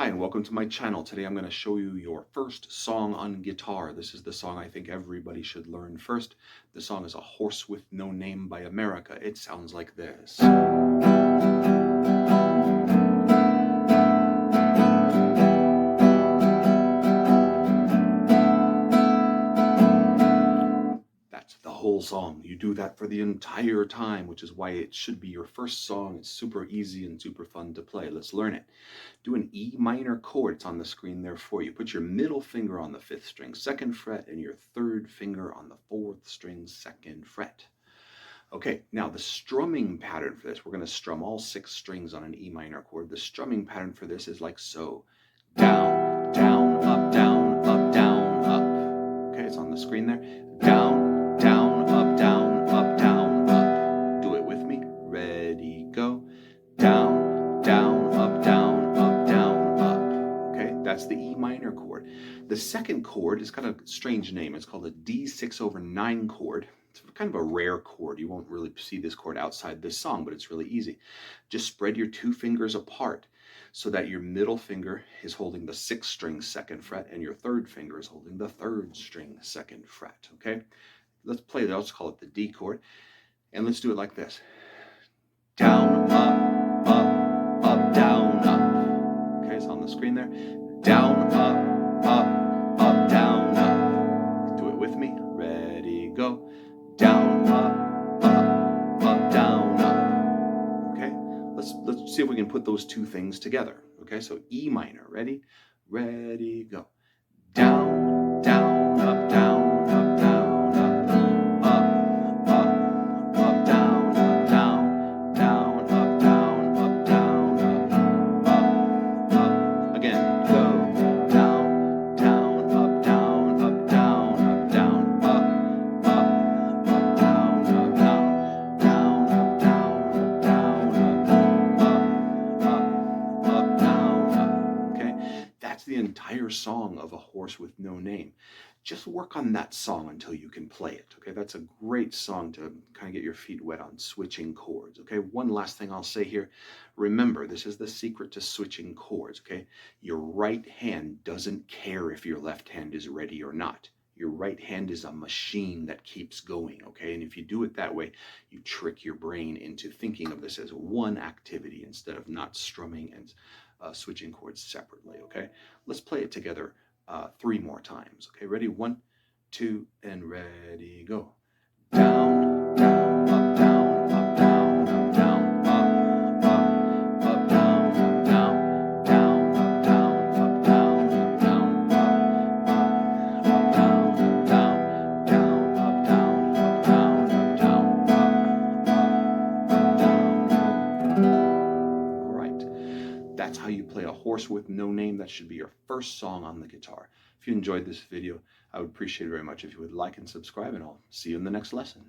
Hi, and welcome to my channel. Today I'm going to show you your first song on guitar. This is the song I think everybody should learn first. The song is A Horse with No Name by America. It sounds like this. That's the whole song. You do that for the entire time, which is why it should be your first song. It's super easy and super fun to play. Let's learn it. Do an E minor chord. It's on the screen there for you. Put your middle finger on the 5th string, 2nd fret, and your 3rd finger on the 4th string, 2nd fret. Okay, now the strumming pattern for this, we're going to strum all 6 strings on an E minor chord. The strumming pattern for this is like so. Down, down, up, down, up, down, up. Okay, it's on the screen there. Down, down, up, down, up, down, up. Do it with me. Ready, go. Down, down, up, down, up, down, up. Okay, that's the E minor chord. The second chord has got a strange name. It's called a D6/9 chord. It's kind of a rare chord. You won't really see this chord outside this song, but it's really easy. Just spread your 2 fingers apart so that your middle finger is holding the 6th string, 2nd fret, and your 3rd finger is holding the 3rd string, 2nd fret. Okay, let's play that. Let's call it the D chord, and let's do it like this. Down, up, up, up, down, up. Okay, it's on the screen there. Down, up, up, up, down, up. Do it with me. Ready, go. Down, up, up, up, down, up. Okay, let's see if we can put those 2 things together. Okay, so E minor. Ready? Ready, go. Down, down, up, down, up, down, up, up, up, up, down, up, down, down, up, down, up, down, up, up. Again, go. Down, down, up, down, up, down, up, down, up, up, up, down, up, down, down, up, down, up, down, up, down, up. Okay, that's the entire song of A Horse with No Name. Just work on that song until you can play it. Okay, that's a great song to kind of get your feet wet on switching chords. Okay, one last thing I'll say here. Remember, this is the secret to switching chords. Okay, your right hand doesn't care if your left hand is ready or not. Your right hand is a machine that keeps going, okay? And if you do it that way, you trick your brain into thinking of this as one activity instead of not strumming and switching chords separately, okay? Let's play it together 3 more times, okay? Ready? 1, 2, and ready, go. Down, down, up, down, up, down, up, down, up, up, down, up, down, down, up, down, up, down, up, down, up, down, up, down, down, up, down, up, down, up, down, up, down. All right. That's how you play A Horse with No Name. That should be your first song on the guitar. If you enjoyed this video, I would appreciate it very much if you would like and subscribe, and I'll see you in the next lesson.